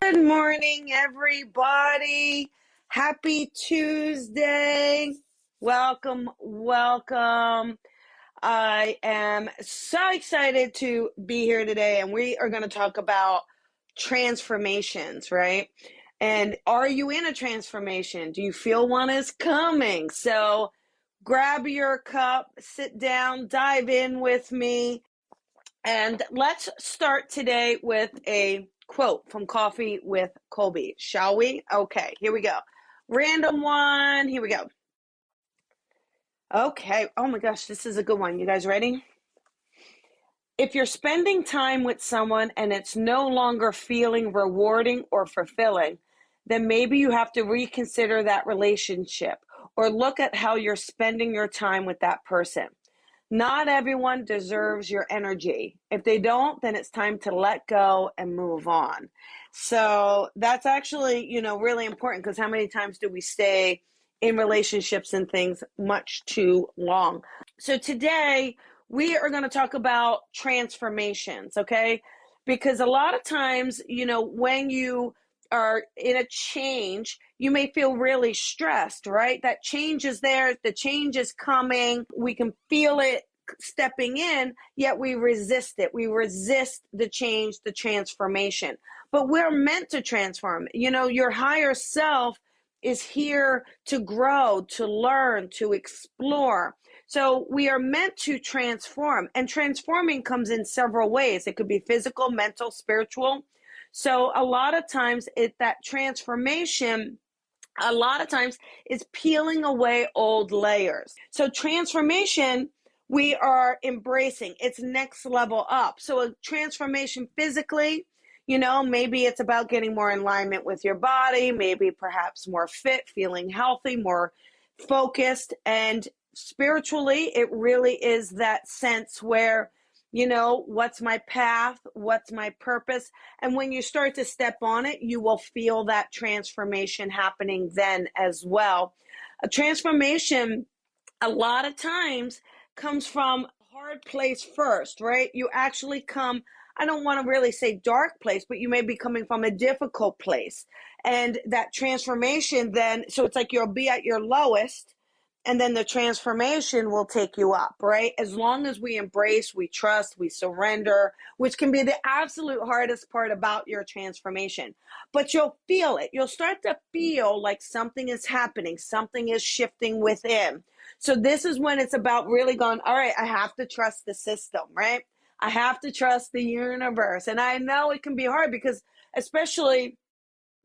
Good morning, everybody. Happy Tuesday. Welcome, welcome. I am so excited to be here today, and we are going to talk about transformations, right? And are you in a transformation? Do you feel one is coming? So grab your cup, sit down, dive in with me. And let's start today with a quote from Coffee with Colby, shall we? Okay, here we go. Random one. Here we go. Okay. Oh my gosh, this is a good one. You guys ready? If you're spending time with someone and it's no longer feeling rewarding or fulfilling, then maybe you have to reconsider that relationship or look at how you're spending your time with that person. Not everyone deserves your energy. If they don't, then it's time to let go and move on. So that's actually, really important, because how many times do we stay in relationships and things much too long? So today we are going to talk about transformations, okay? Because a lot of times, when you are in a change, you may feel really stressed, right? That change is there, the change is coming, we can feel it stepping in, yet we resist it. We resist the change, the transformation. But we're meant to transform. Your higher self is here to grow, to learn, to explore. So we are meant to transform, and transforming comes in several ways. It could be physical, mental, spiritual. So a lot of times that transformation, a lot of times, is peeling away old layers. So transformation, we are embracing. It's next level up. So a transformation physically, maybe it's about getting more in alignment with your body, maybe perhaps more fit, feeling healthy, more focused. And spiritually, it really is that sense where, what's my path? What's my purpose? And when you start to step on it, you will feel that transformation happening then as well. A transformation, a lot of times, comes from a hard place first, right? You actually come, I don't want to really say dark place, but you may be coming from a difficult place. And that transformation then, so it's like you'll be at your lowest, and then the transformation will take you up, right? As long as we embrace, we trust, we surrender, which can be the absolute hardest part about your transformation. But you'll feel it. You'll start to feel like something is happening, something is shifting within. So this is when it's about really going, all right, I have to trust the system, right? I have to trust the universe. And I know it can be hard, because especially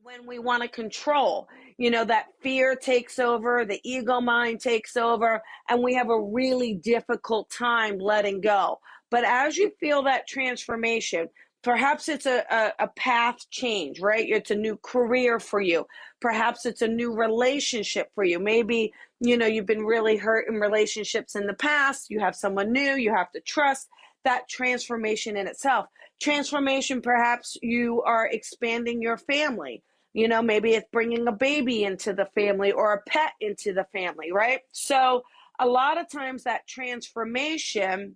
when we want to control, that fear takes over, the ego mind takes over, and we have a really difficult time letting go. But as you feel that transformation, perhaps it's a path change, right? It's a new career for you. Perhaps it's a new relationship for you. Maybe, you've been really hurt in relationships in the past. You have someone new, you have to trust. That transformation in itself. Transformation, perhaps you are expanding your family. Maybe it's bringing a baby into the family or a pet into the family, right? So a lot of times that transformation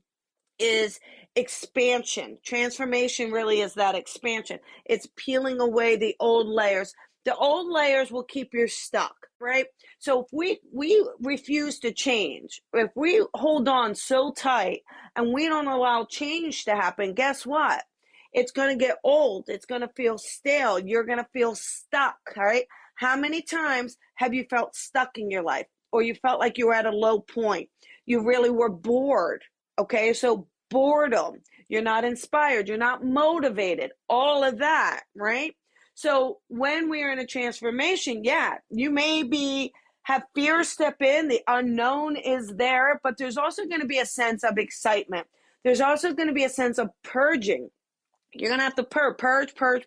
is expansion. Transformation really is that expansion. It's peeling away the old layers. The old layers will keep you stuck, right? So if we refuse to change, if we hold on so tight and we don't allow change to happen, guess what? It's going to get old. It's going to feel stale. You're going to feel stuck, right? How many times have you felt stuck in your life, or you felt like you were at a low point? You really were bored. Okay, so boredom, you're not inspired, you're not motivated, all of that, right? So when we're in a transformation, yeah, you may have fear step in, the unknown is there, but there's also going to be a sense of excitement. There's also going to be a sense of purging. You're going to have to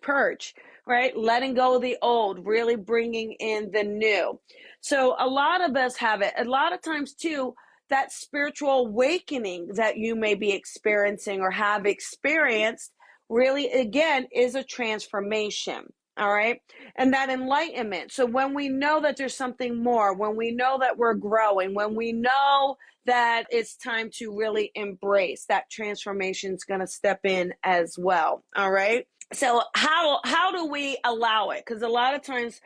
purge, right? Letting go of the old, really bringing in the new. So a lot of us have it. A lot of times too, that spiritual awakening that you may be experiencing or have experienced really, again, is a transformation. All right. And that enlightenment. So when we know that there's something more, when we know that we're growing, when we know that it's time to really embrace, that transformation is going to step in as well. All right. So how do we allow it? Because a lot of times,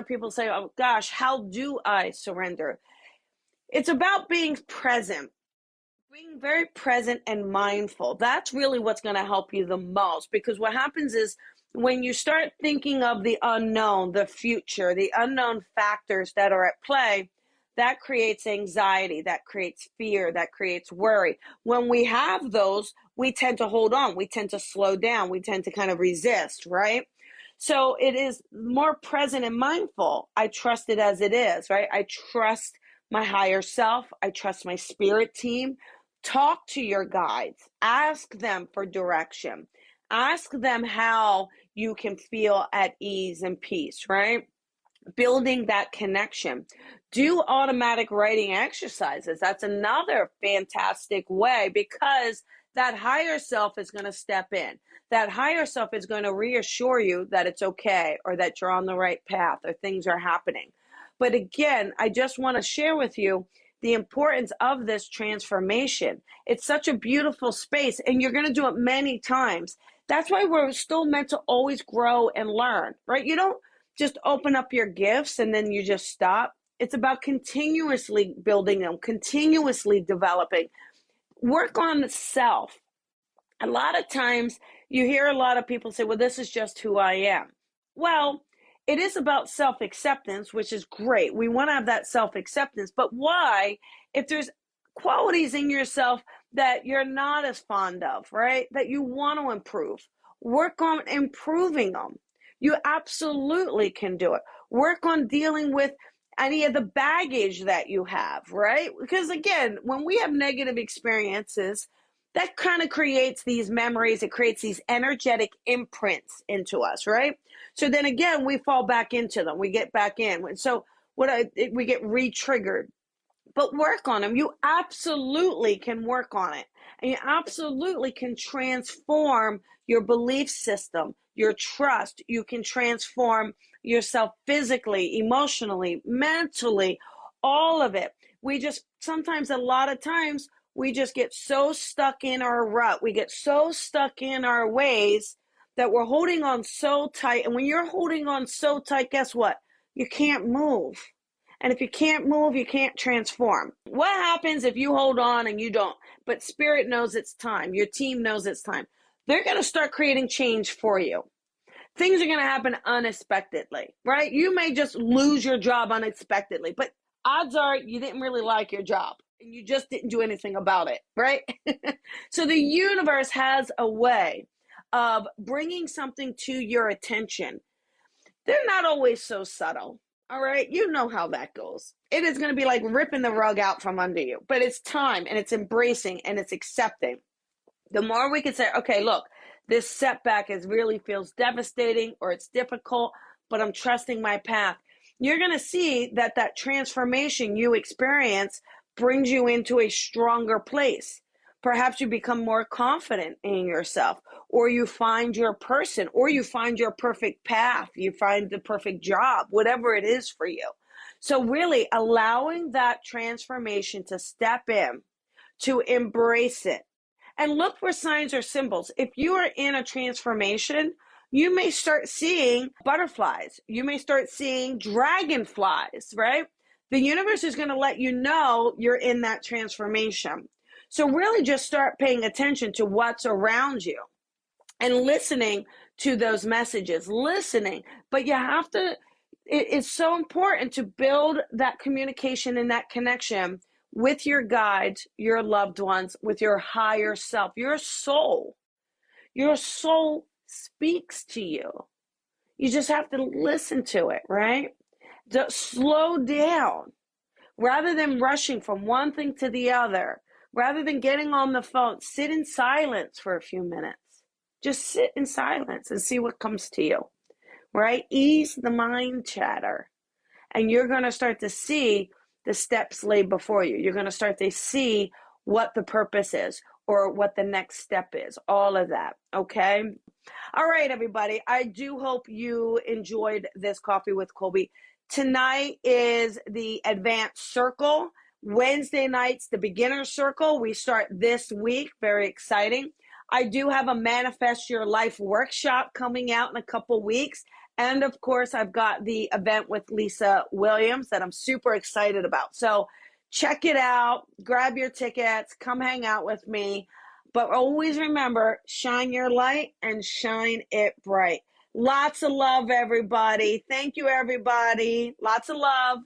people say, oh gosh, how do I surrender? It's about being present, being very present and mindful. That's really what's going to help you the most, because what happens is when you start thinking of the unknown, the future, the unknown factors that are at play, that creates anxiety, that creates fear, that creates worry. When we have those, we tend to hold on, we tend to slow down, we tend to kind of resist, right? So it is more present and mindful. I trust it as it is, right? I trust my higher self. I trust my spirit team. Talk to your guides. Ask them for direction. Ask them how you can feel at ease and peace, right? Building that connection. Do automatic writing exercises. That's another fantastic way, because that higher self is going to step in. That higher self is going to reassure you that it's okay, or that you're on the right path, or things are happening. But again, I just want to share with you the importance of this transformation. It's such a beautiful space, and you're going to do it many times. That's why we're still meant to always grow and learn, right? You don't just open up your gifts and then you just stop. It's about continuously building them, continuously developing. Work on the self. A lot of times you hear a lot of people say, well, this is just who I am. Well, it is about self-acceptance, which is great. We want to have that self-acceptance, but why, if there's qualities in yourself that you're not as fond of, right, that you want to improve, work on improving them. You absolutely can do it. Work on dealing with any of the baggage that you have, right? Because again, when we have negative experiences, that kind of creates these memories. It creates these energetic imprints into us, right? So then again, we fall back into them. We get back in. So we get re-triggered. But work on them. You absolutely can work on it. And you absolutely can transform your belief system, your trust. You can transform yourself physically, emotionally, mentally, all of it. We just sometimes, a lot of times, we just get so stuck in our rut. We get so stuck in our ways that we're holding on so tight. And when you're holding on so tight, guess what? You can't move. And if you can't move, you can't transform. What happens if you hold on and you don't? But spirit knows it's time. Your team knows it's time. They're going to start creating change for you. Things are going to happen unexpectedly, right? You may just lose your job unexpectedly, but odds are you didn't really like your job and you just didn't do anything about it, right? So the universe has a way of bringing something to your attention. They're not always so subtle. All right, you know how that goes. It is going to be like ripping the rug out from under you, but it's time, and it's embracing, and it's accepting. The more we can say, okay, look, this setback really feels devastating, or it's difficult, but I'm trusting my path. You're going to see that transformation you experience brings you into a stronger place. Perhaps you become more confident in yourself, or you find your person, or you find your perfect path, you find the perfect job, whatever it is for you. So really allowing that transformation to step in, to embrace it, and look for signs or symbols. If you are in a transformation, you may start seeing butterflies. You may start seeing dragonflies, right? The universe is going to let you know you're in that transformation. So really just start paying attention to what's around you and listening to those messages, listening. But you have to, it's so important to build that communication and that connection with your guides, your loved ones, with your higher self, your soul. Your soul speaks to you. You just have to listen to it, right? Slow down. Rather than rushing from one thing to the other, rather than getting on the phone, sit in silence for a few minutes. Just sit in silence and see what comes to you, right? Ease the mind chatter. And you're going to start to see the steps laid before you. You're going to start to see what the purpose is or what the next step is, all of that, okay? All right, everybody. I do hope you enjoyed this Coffee with Colby. Tonight is the Advanced Circle. Wednesday nights, the Beginner Circle. We start this week. Very exciting. I do have a Manifest Your Life workshop coming out in a couple weeks. And of course, I've got the event with Lisa Williams that I'm super excited about. So check it out, grab your tickets, come hang out with me. But always remember, shine your light and shine it bright. Lots of love, everybody. Thank you, everybody. Lots of love.